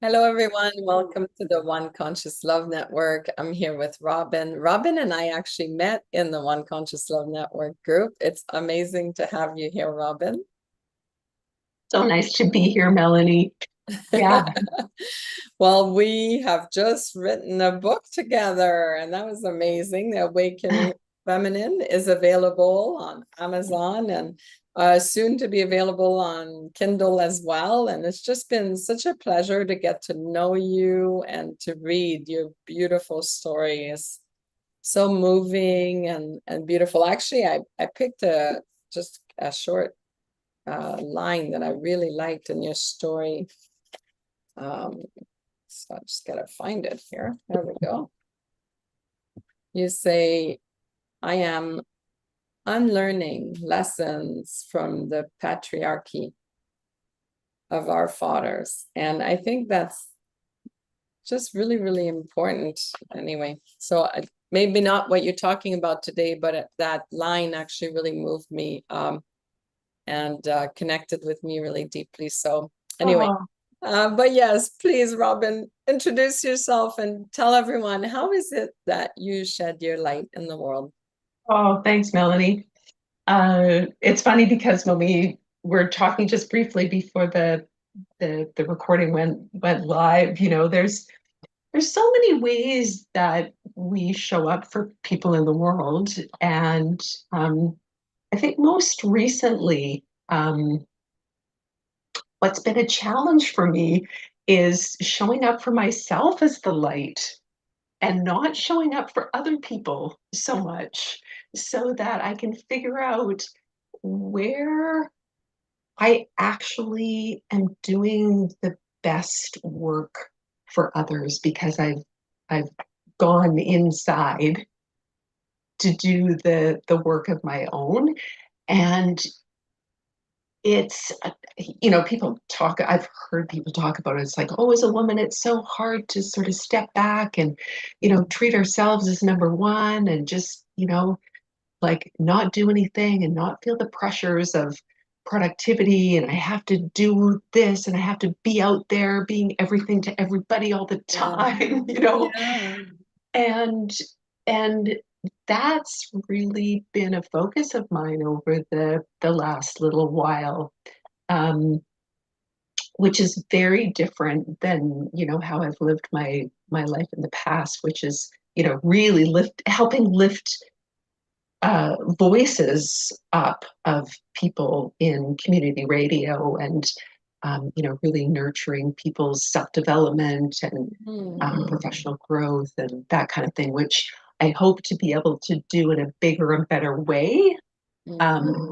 Hello, everyone. Welcome to the One Conscious Love Network. I'm here with Robin. Robin and I actually met in the One Conscious Love Network group. It's amazing to have you here, Robin. So nice to be here, Melanie. Yeah. Well, we have just written a book together, and that was amazing. The Awakening Feminine is available on Amazon and soon to be available on Kindle as well. And it's just been such a pleasure to get to know you and to read your beautiful stories. So moving and beautiful. Actually, I picked just a short line that I really liked in your story. Um, so I just gotta find it here. There we go. You say, I am unlearning lessons from the patriarchy of our fathers. And I think that's just really, really important anyway. So maybe not what you're talking about today, but that line actually really moved me and connected with me really deeply. So anyway, Oh, but yes, please, Robin, introduce yourself and tell everyone, how is it that you shed your light in the world? oh, thanks, Melanie. It's funny because when we were talking just briefly before the recording went live, there's so many ways that we show up for people in the world, and I think most recently, what's been a challenge for me is showing up for myself as the light and not showing up for other people so much so that I can figure out where I actually am doing the best work for others because I've gone inside to do the work of my own. And it's people talk, I've heard people talk about it. It's like, oh, as a woman it's so hard to sort of step back and treat ourselves as number one and just like not do anything and not feel the pressures of productivity, and I have to do this and I have to be out there being everything to everybody all the Yeah. time. Yeah. And and that's really been a focus of mine over the last little while, um, which is very different than how I've lived my life in the past, which is really helping lift voices up of people in community radio, and really nurturing people's self-development and Mhm. professional growth and that kind of thing, which I hope to be able to do in a bigger and better way,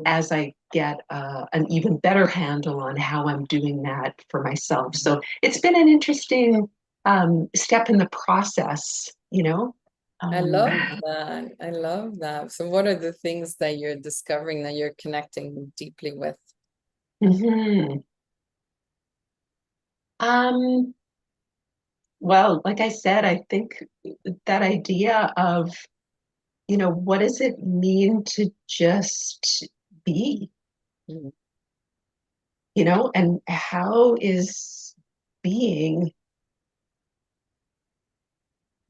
as I get an even better handle on how I'm doing that for myself. So it's been an interesting step in the process, you know. I Um, love that. I love that. So, what are the things that you're discovering that you're connecting deeply with? mhm. Um, well, like I said, I think that idea of, what does it mean to just be, Mhm. and how is being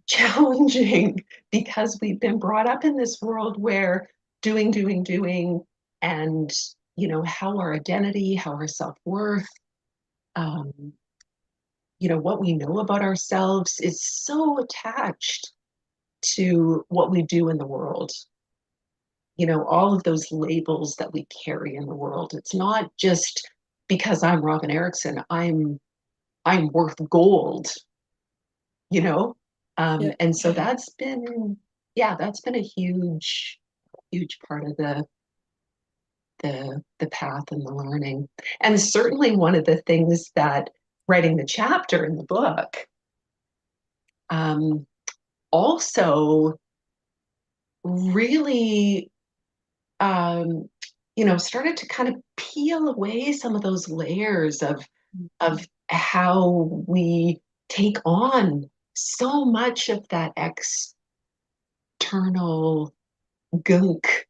challenging because we've been brought up in this world where doing, and, how our identity, how our self-worth, um, what we know about ourselves is so attached to what we do in the world. All of those labels that we carry in the world. It's not just because I'm Robin Erickson, I'm worth gold, you know? Yeah, And so that's been, yeah, that's been a huge part of the path and the learning. And certainly one of the things that writing the chapter in the book, um, also really um, started to kind of peel away some of those layers of how we take on so much of that external gunk,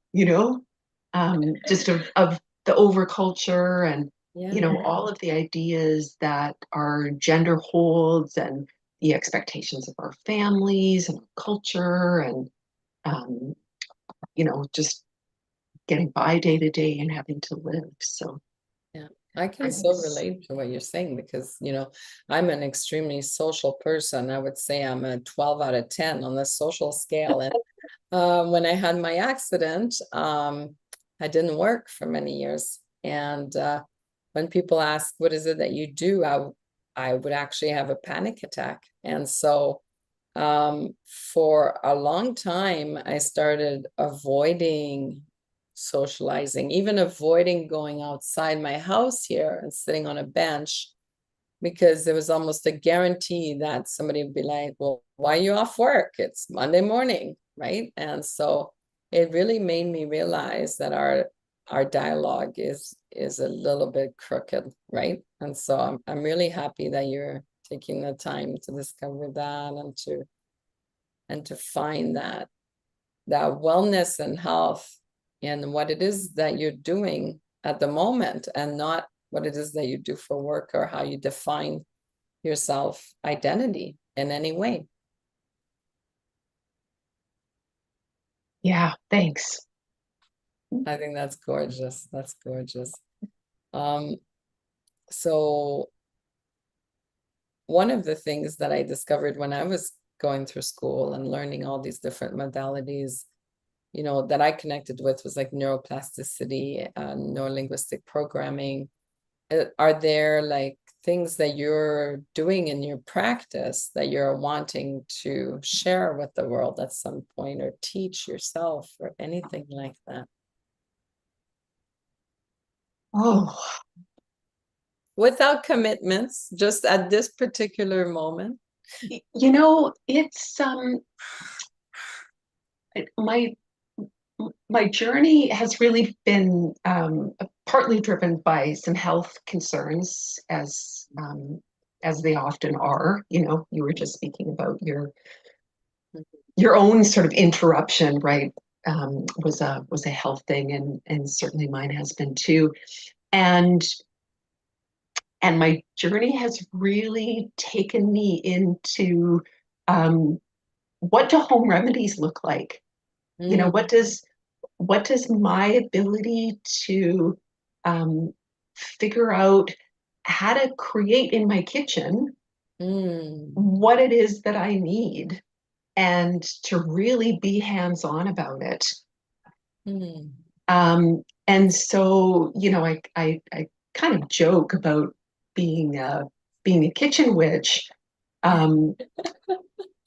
just of the overculture and you know, all of the ideas that our gender holds and the expectations of our families and our culture and, um, you know, just getting by day to day and having to live. So Yeah, I can so it's, relate to what you're saying because, I'm an extremely social person. I would say I'm a 12 out of 10 on the social scale. And when I had my accident, I didn't work for many years. And when people ask, what is it that you do? I would actually have a panic attack. And so for a long time, I started avoiding socializing, even avoiding going outside my house here and sitting on a bench because there was almost a guarantee that somebody would be like, well, why are you off work? It's Monday morning, right? And so it really made me realize that our dialogue is a little bit crooked, right? And so I'm really happy that you're taking the time to discover that and to find that wellness and health and what it is that you're doing at the moment and not what it is that you do for work or how you define your self identity in any way. yeah, thanks. I think that's gorgeous. That's gorgeous. Um, so one of the things that I discovered when I was going through school and learning all these different modalities, that I connected with was like neuroplasticity, neurolinguistic programming. Are there like things that you're doing in your practice that you're wanting to share with the world at some point or teach yourself or anything like that? Oh, Without commitments, just at this particular moment. you know, it's my my journey has really been partly driven by some health concerns, as they often are. You know, you were just speaking about your own sort of interruption, right? Was a health thing, and certainly mine has been too. And and my journey has really taken me into um, what do home remedies look like? You know, Mm, what does my ability to um, figure out how to create in my kitchen mm, what it is that I need and to really be hands-on about it. mm. And so, you know, I kind of joke about being being a kitchen witch. Um,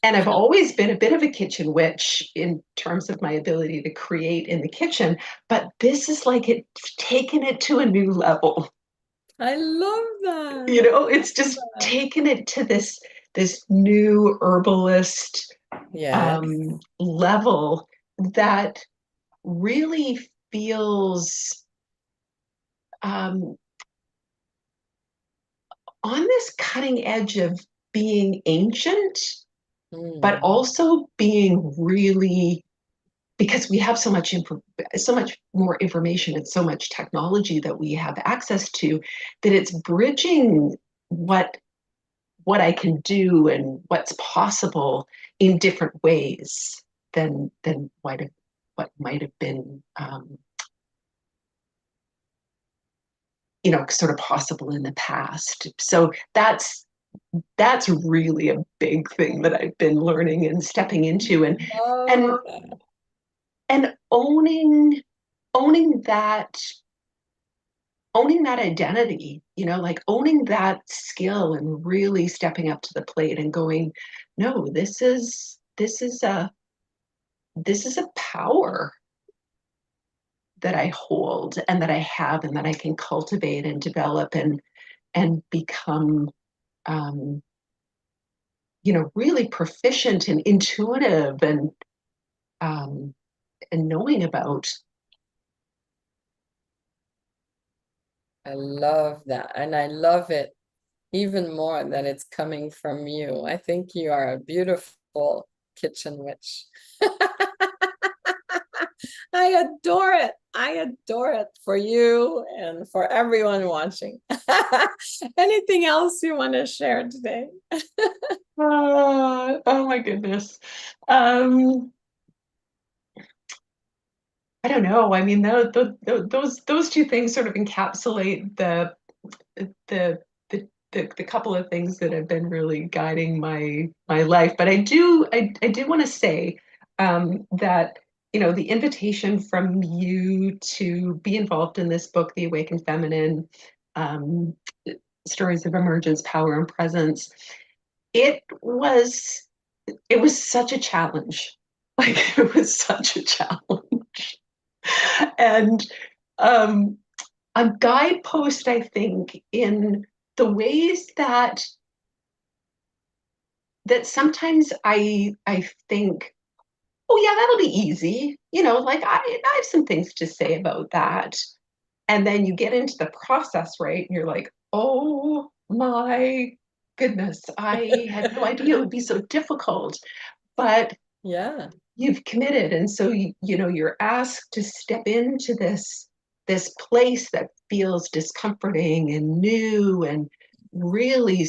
and I've always been a bit of a kitchen witch in terms of my ability to create in the kitchen, but this is like it taken it to a new level. I love that. You know, it's just taken it to this new herbalist Yes. level that really feels um, on this cutting edge of being ancient, but Mm, also being really, because we have so much more information and so much technology that we have access to, that it's bridging what I can do and what's possible in different ways than what might have been you know, sort of possible in the past. So that's really a big thing that I've been learning and stepping into, and love that. and owning that owning that identity, you know, like owning that skill and really stepping up to the plate and going, no, this is a power that I hold and that I have and that I can cultivate and develop and become um, you know, really proficient and intuitive um, and knowing about. I love that. And I love it even more that it's coming from you. I think you are a beautiful kitchen witch. I adore it. I adore it for you and for everyone watching. Anything else you want to share today? Oh my goodness. Um, I don't know. I mean, those two things sort of encapsulate the the couple of things that have been really guiding my life. But I do want to say that the invitation from you to be involved in this book, The Awakened Feminine, um, Stories of Emergence, Power, and Presence. It was it was such a challenge. Like it was such a challenge. And um, a guidepost, I think, in the ways that sometimes I think, oh yeah, that'll be easy. Like I have some things to say about that. And then you get into the process, right? And you're like, oh my goodness, I had no idea it would be so difficult. But Yeah. you've committed, and so you're asked to step into this place that feels discomforting and new, and really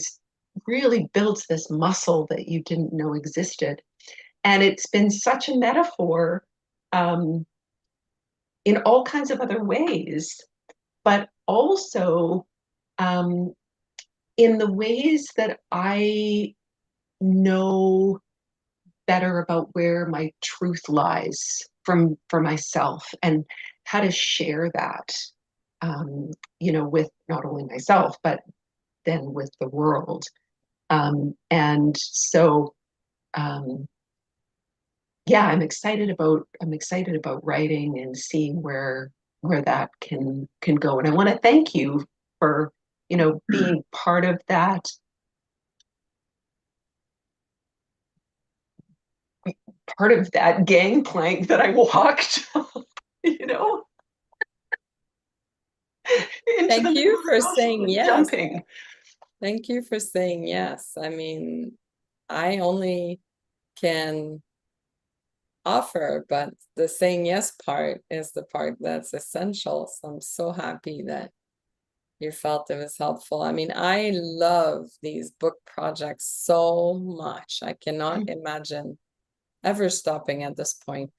really builds this muscle that you didn't know existed. And it's been such a metaphor um, in all kinds of other ways, but also um, in the ways that I know better about where my truth lies for myself, and how to share that with not only myself but then with the world. And so um, yeah, I'm excited about writing and seeing where that can go. And I want to thank you for being part of that gangplank that I walked, you know, into the Thank middle you of the for ocean saying and yes. jumping. Thank you for saying yes. I mean, I only can offer, but the saying yes part is the part that's essential. So I'm so happy that you felt it was helpful. I mean, I love these book projects so much. I cannot imagine ever stopping at this point.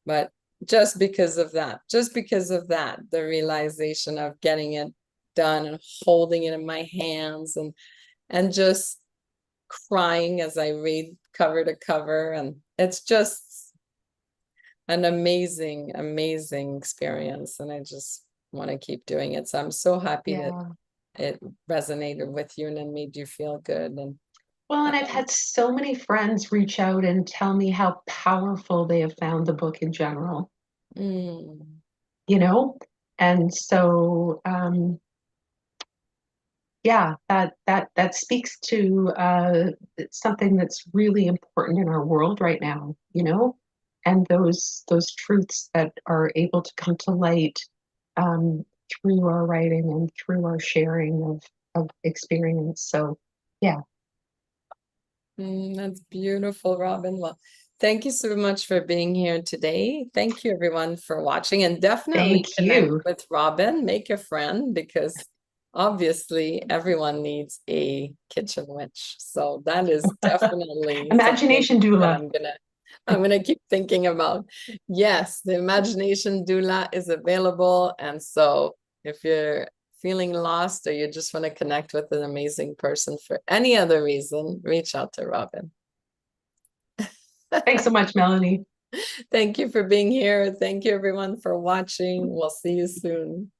But just because of that, the realization of getting it done and holding it in my hands and just crying as I read cover to cover. And it's just an amazing, amazing experience. And I just want to keep doing it. So I'm so happy that Yeah. it resonated with you and it made you feel good. And Well, and I've um, had so many friends reach out and tell me how powerful they have found the book in general, mm, you know? And so, yeah, that speaks to something that's really important in our world right now, and those truths that are able to come to light through our writing and through our sharing of experience. So, yeah, that's beautiful, Robin. Well, thank you so much for being here today. Thank you, everyone, for watching, and definitely thank connect you. with Robin. Make a friend because obviously everyone needs a kitchen witch. So that is definitely something Imagination that doula. I'm gonna keep thinking about. Yes, the imagination doula is available, and so if you're feeling lost or you just want to connect with an amazing person for any other reason, reach out to Robin. Thanks so much, Melanie. Thank you for being here. Thank you, everyone, for watching. We'll see you soon.